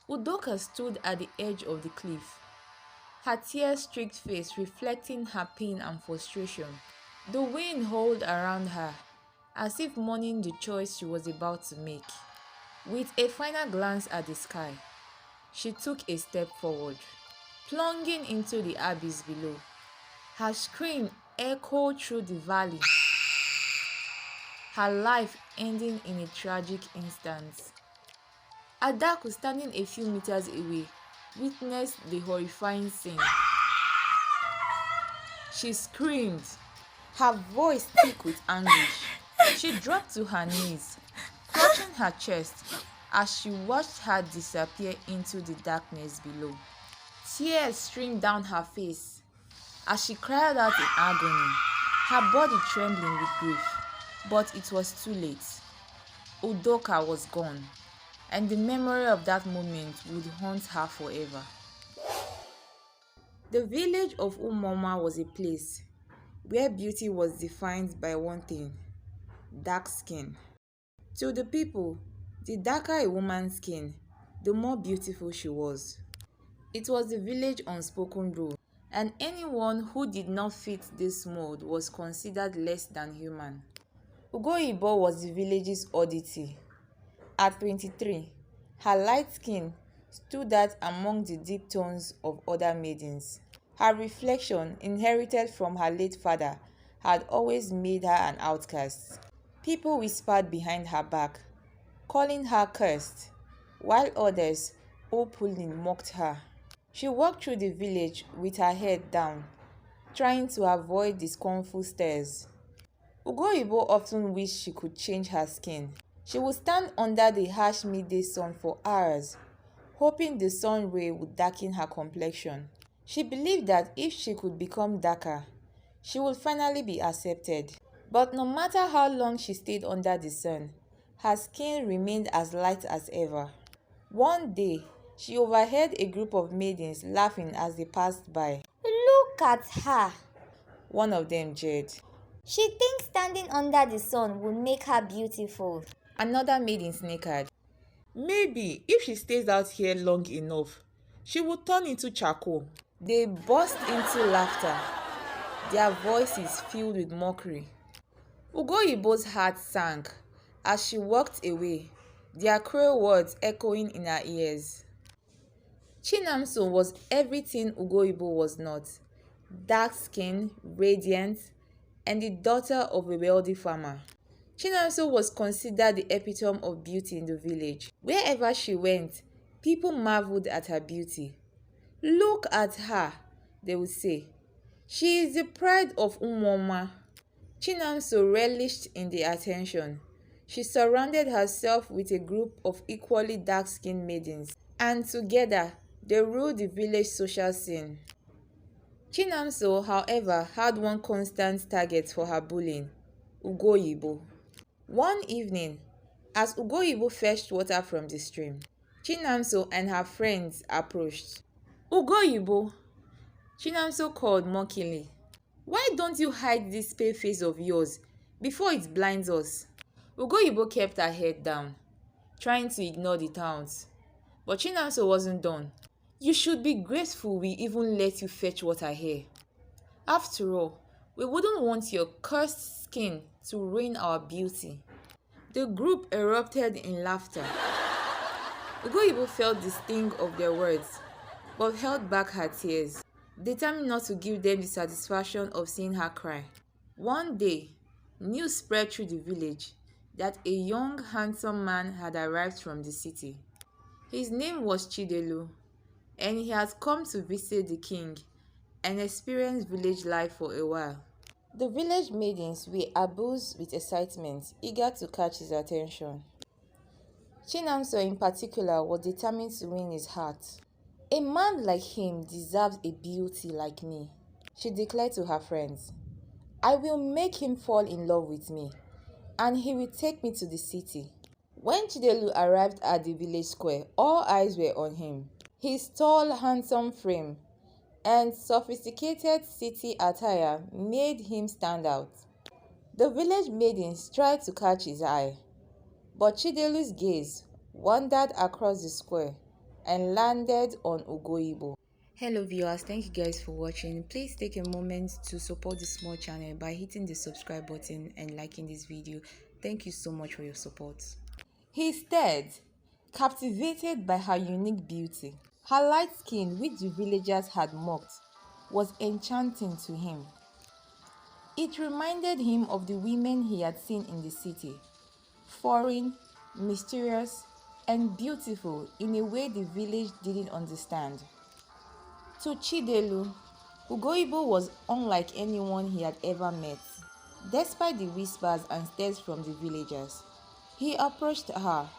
Udoka stood at the edge of the cliff, her tear-streaked face reflecting her pain and frustration. The wind howled around her, as if mourning the choice she was about to make. With a final glance at the sky, she took a step forward, plunging into the abyss below. Her scream echoed through the valley, her life ending in a tragic instant. Adaku, standing a few meters away, witnessed the horrifying scene. She screamed, her voice thick with anguish. She dropped to her knees, clutching her chest as she watched her disappear into the darkness below. Tears streamed down her face as she cried out in agony, her body trembling with grief. But it was too late. Udoka was gone, and the memory of that moment would haunt her forever. The village of Umoma was a place where beauty was defined by one thing: dark skin. To the people, the darker a woman's skin, the more beautiful she was. It was the village unspoken rule, and anyone who did not fit this mold was considered less than human. Ugoyibo was the village's oddity. At 23, her light skin stood out among the deep tones of other maidens. Her reflection, inherited from her late father, had always made her an outcast. People whispered behind her back, calling her cursed, while others openly mocked her. She walked through the village with her head down, trying to avoid the scornful stares. Ugoyibo often wished she could change her skin. She would stand under the harsh midday sun for hours, hoping the sun ray would darken her complexion. She believed that if she could become darker, she would finally be accepted. But no matter how long she stayed under the sun, her skin remained as light as ever. One day, she overheard a group of maidens laughing as they passed by. Look at her. One of them jeered. She thinks standing under the sun will make her beautiful. Another maiden snickered. Maybe if she stays out here long enough, she will turn into charcoal. They burst into laughter, their voices filled with mockery. Ugoyibo's heart sank as she walked away, their cruel words echoing in her ears. Chinamso was everything Ugoyibo was not: dark-skinned, radiant, and the daughter of a wealthy farmer. Chinamso was considered the epitome of beauty in the village. Wherever she went, people marveled at her beauty. Look at her, they would say. She is the pride of Umoma. Chinamso relished in the attention. She surrounded herself with a group of equally dark-skinned maidens, and together they ruled the village social scene. Chinamso, however, had one constant target for her bullying: Ugoyibo. One evening, as Ugoyibo fetched water from the stream, Chinamso and her friends approached. Ugoyibo, Chinamso called mockingly. Why don't you hide this pale face of yours before it blinds us? Ugoyibo kept her head down, trying to ignore the taunts. But Chinamso wasn't done. You should be grateful we even let you fetch water here. After all, we wouldn't want your cursed skin to ruin our beauty. The group erupted in laughter. Ugoyibo felt the sting of their words, but held back her tears, determined not to give them the satisfaction of seeing her cry. One day, news spread through the village that a young, handsome man had arrived from the city. His name was Chidelu, and he had come to visit the king and experience village life for a while. The village maidens were abuzed with excitement, eager to catch his attention. Chinamso in particular was determined to win his heart. A man like him deserves a beauty like me, she declared to her friends. I will make him fall in love with me, and he will take me to the city. When Chidelu arrived at the village square, all eyes were on him. His tall, handsome frame and sophisticated city attire made him stand out. The village maidens tried to catch his eye, but Chidelu's gaze wandered across the square, and landed on Ugoyibo. Hello viewers, thank you guys for watching. Please take a moment to support this small channel by hitting the subscribe button and liking this video. Thank you so much for your support. He stared, captivated by her unique beauty. Her light skin, which the villagers had mocked, was enchanting to him. It reminded him of the women he had seen in the city, foreign, mysterious, and beautiful in a way the village didn't understand. To Chidelu, Ugoyibo was unlike anyone he had ever met. Despite the whispers and stares from the villagers, he approached her,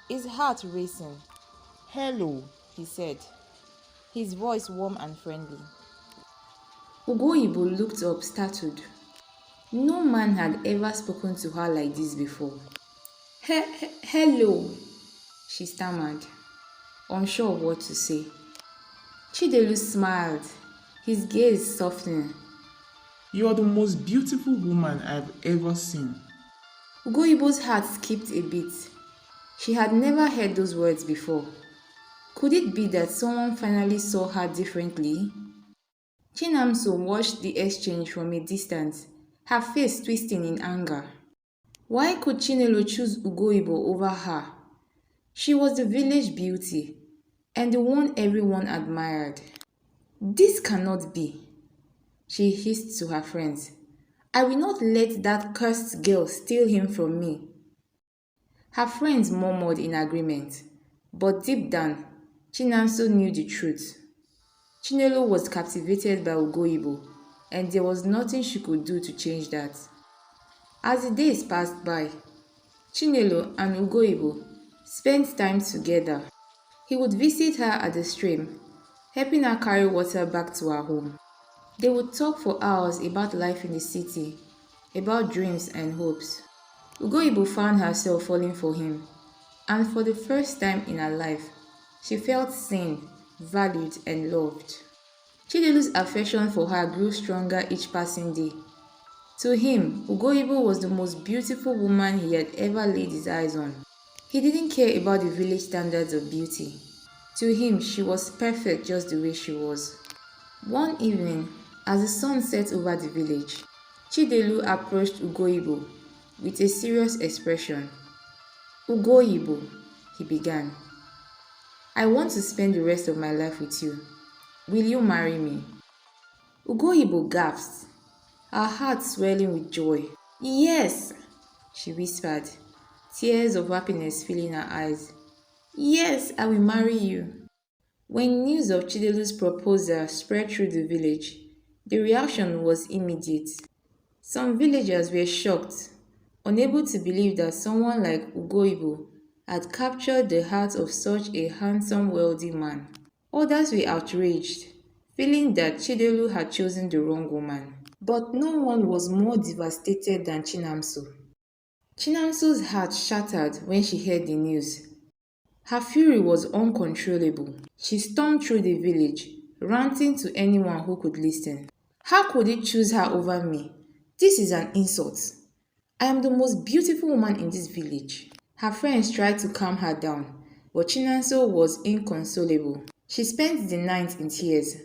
his heart racing. "Hello," he said, his voice warm and friendly. Ugoyibo looked up startled. No man had ever spoken to her like this before. Hello, she stammered, unsure of what to say. Chidelu smiled, his gaze softening. "You are the most beautiful woman I've ever seen." Ugoyibo's heart skipped a beat. She had never heard those words before. Could it be that someone finally saw her differently? Chinamso watched the exchange from a distance, her face twisting in anger. Why could Chinelo choose Ugoyibo over her? She was the village beauty, and the one everyone admired. "This cannot be," she hissed to her friends. "I will not let that cursed girl steal him from me." Her friends murmured in agreement, but deep down, Chinamso knew the truth. Chinelo was captivated by Ugoyibo, and there was nothing she could do to change that. As the days passed by, Chinelo and Ugoyibo spent time together. He would visit her at the stream, helping her carry water back to her home. They would talk for hours about life in the city, about dreams and hopes. Ugoyibo found herself falling for him, and for the first time in her life, she felt seen, valued, and loved. Chinelu's affection for her grew stronger each passing day. To him, Ugoyibo was the most beautiful woman he had ever laid his eyes on. He didn't care about the village standards of beauty. To him, she was perfect just the way she was. One evening, as the sun set over the village, Chidelu approached Ugoyibo with a serious expression. "Ugoyibo," he began, "I want to spend the rest of my life with you. Will you marry me?" Ugoyibo gasped, her heart swelling with joy. "Yes," she whispered, tears of happiness filling her eyes. "Yes, I will marry you." When news of Chidelu's proposal spread through the village, the reaction was immediate. Some villagers were shocked, unable to believe that someone like Ugoyibo had captured the heart of such a handsome, wealthy man. Others were outraged, feeling that Chidelu had chosen the wrong woman. But no one was more devastated than Chinamso. Chinamso's heart shattered when she heard the news. Her fury was uncontrollable. She stormed through the village, ranting to anyone who could listen. "How could he choose her over me? This is an insult. I am the most beautiful woman in this village." Her friends tried to calm her down, but Chinamso was inconsolable. She spent the night in tears,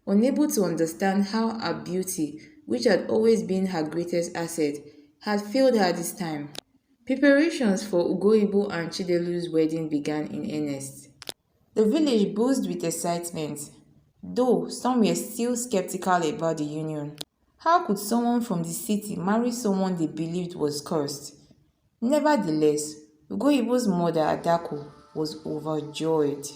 unable to understand how her beauty, which had always been her greatest asset, had failed her this time. Preparations for Ugoyibo and Chidelu's wedding began in earnest. The village buzzed with excitement, though some were still skeptical about the union. How could someone from the city marry someone they believed was cursed? Nevertheless, Ugoyibo's mother, Adako, was overjoyed.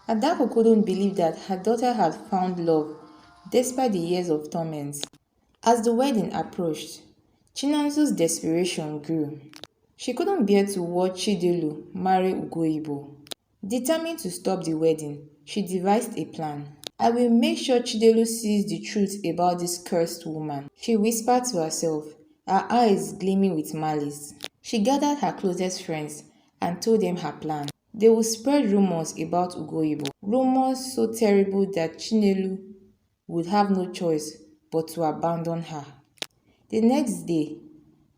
Adako couldn't believe that her daughter had found love despite the years of torment. As the wedding approached, Chinamso's desperation grew. She couldn't bear to watch Chidelu marry Ugoyibo. Determined to stop the wedding, she devised a plan. "I will make sure Chidelu sees the truth about this cursed woman," she whispered to herself, her eyes gleaming with malice. She gathered her closest friends and told them her plan. They would spread rumors about Ugoyibo, rumors so terrible that Chinelu would have no choice but to abandon her. The next day,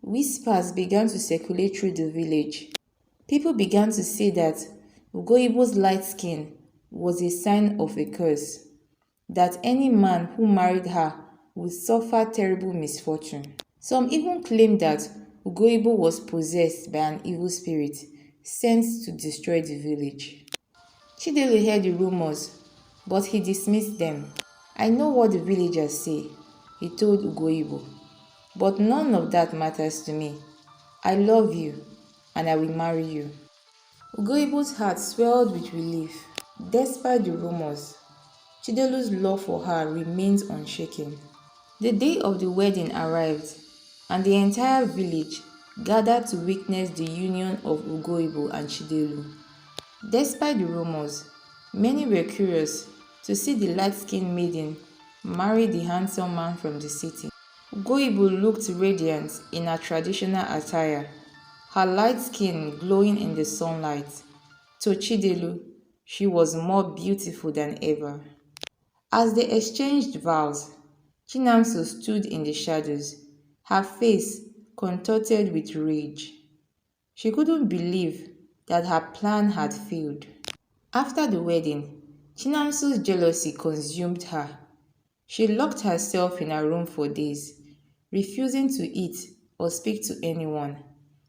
whispers began to circulate through the village. People began to say that Ugoyibo's light skin was a sign of a curse, that any man who married her would suffer terrible misfortune. Some even claimed that Ugoyibo was possessed by an evil spirit sent to destroy the village. Chidelu heard the rumors, but he dismissed them. "I know what the villagers say," he told Ugoyibo, "but none of that matters to me. I love you, and I will marry you." Ugoyibo's heart swelled with relief. Despite the rumors, Chidelu's love for her remained unshaken. The day of the wedding arrived, and the entire village gathered to witness the union of Ugoyibo and Chidelu. Despite the rumors, many were curious to see the light-skinned maiden marry the handsome man from the city. Ugoyibo looked radiant in her traditional attire, her light skin glowing in the sunlight. To Chidelu, she was more beautiful than ever. As they exchanged vows, Chinamso stood in the shadows, her face contorted with rage. She couldn't believe that her plan had failed. After the wedding, Chinamso's jealousy consumed her. She locked herself in her room for days, refusing to eat or speak to anyone.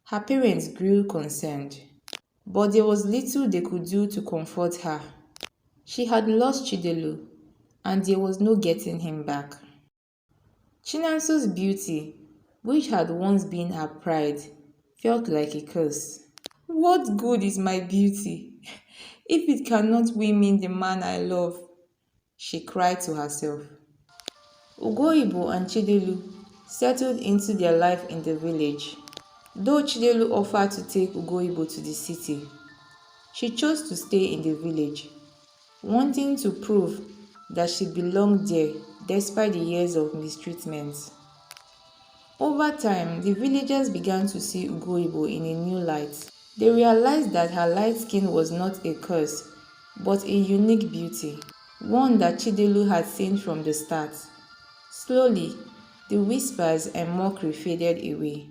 Her parents grew concerned, but there was little they could do to comfort her. She had lost Chidelu, and there was no getting him back. Chinamso's beauty, which had once been her pride, felt like a curse. "What good is my beauty if it cannot win me the man I love?" she cried to herself. Ugoyibo and Chidelu settled into their life in the village. Though Chidelu offered to take Ugoyibo to the city, she chose to stay in the village, wanting to prove that she belonged there despite the years of mistreatment. Over time, the villagers began to see Ugoyibo in a new light. They realized that her light skin was not a curse, but a unique beauty, one that Chidelu had seen from the start. Slowly, the whispers and mockery faded away.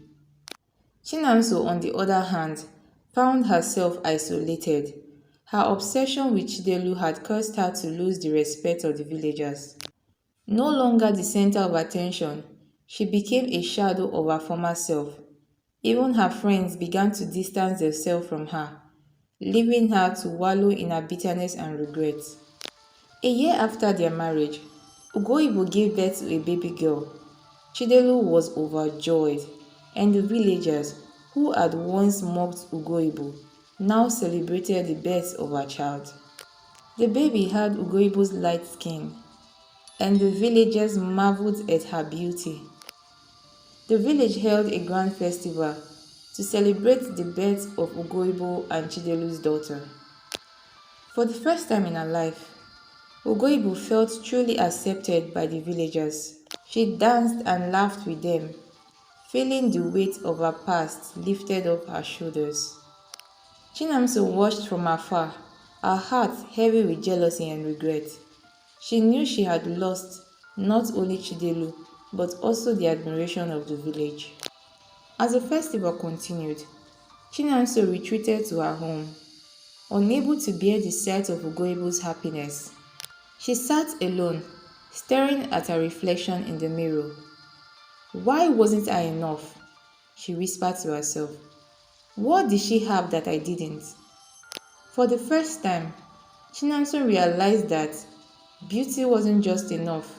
Chinamso, on the other hand, found herself isolated. Her obsession with Chidelu had caused her to lose the respect of the villagers. No longer the center of attention, she became a shadow of her former self. Even her friends began to distance themselves from her, leaving her to wallow in her bitterness and regret. A year after their marriage, Ugoyibo gave birth to a baby girl. Chidelu was overjoyed, and the villagers, who had once mocked Ugoyibo, now celebrated the birth of her child. The baby had Ugoyibo's light skin, and the villagers marveled at her beauty. The village held a grand festival to celebrate the birth of Ugoyibo and Chidelu's daughter. For the first time in her life, Ugoyibo felt truly accepted by the villagers. She danced and laughed with them, feeling the weight of her past lifted off her shoulders. Chinamso watched from afar, her heart heavy with jealousy and regret. She knew she had lost not only Chidelu, but also the admiration of the village. As the festival continued, Chinamso retreated to her home, unable to bear the sight of Ugoyibo's happiness. She sat alone, staring at her reflection in the mirror. "Why wasn't I enough?" she whispered to herself. "What did she have that I didn't?" For the first time, Chinamso realized that beauty wasn't just enough.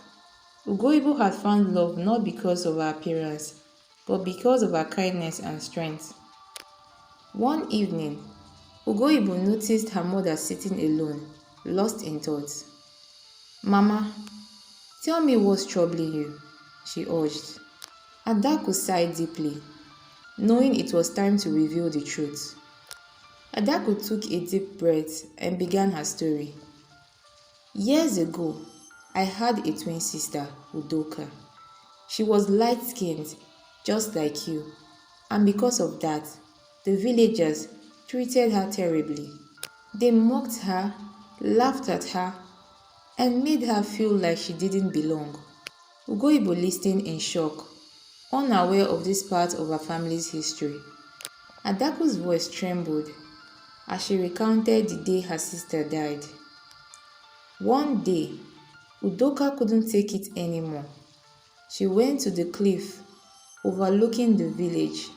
Ugoyibo had found love not because of her appearance, but because of her kindness and strength. One evening, Ugoyibo noticed her mother sitting alone, lost in thought. "Mama, tell me what's troubling you," she urged. Adaku sighed deeply, knowing it was time to reveal the truth. Adaku took a deep breath and began her story. "Years ago, I had a twin sister, Udoka. She was light-skinned, just like you, and because of that, the villagers treated her terribly. They mocked her, laughed at her, and made her feel like she didn't belong." Ugoyibo listened in shock, unaware of this part of her family's history. Adaku's voice trembled. as she recounted the day her sister died. One day, Udoka couldn't take it anymore. She went to the cliff overlooking the village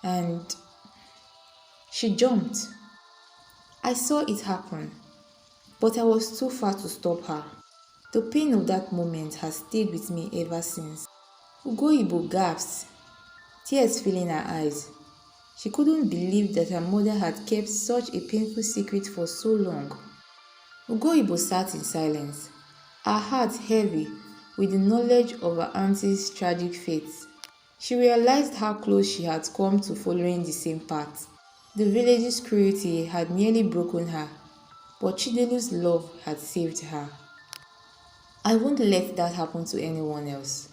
and she jumped. I saw it happen, but I was too far to stop her. The pain of that moment has stayed with me ever since. Ugoyibo gasped, tears filling her eyes. She couldn't believe that her mother had kept such a painful secret for so long. Ugoyibo sat in silence, her heart heavy with the knowledge of her auntie's tragic fate. She realized how close she had come to following the same path. The village's cruelty had nearly broken her, but Chidilu's love had saved her. I won't let that happen to anyone else,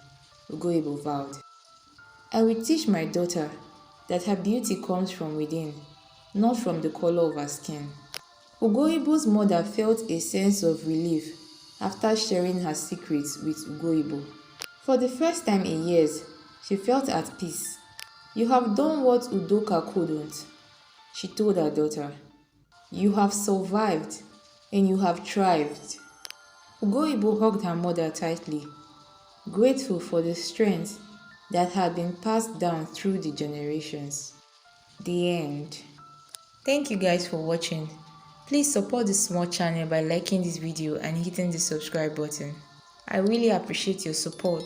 Ugoyibo vowed. I will teach my daughter that her beauty comes from within, not from the color of her skin. Ugoyibo's mother felt a sense of relief after sharing her secrets with Ugoyibo. For the first time in years, she felt at peace. You have done what Udoka couldn't, she told her daughter. You have survived and you have thrived. Ugoyibo hugged her mother tightly, grateful for the strength that had been passed down through the generations. The end. Thank you guys for watching. Please support this small channel by liking this video and hitting the subscribe button. I really appreciate your support.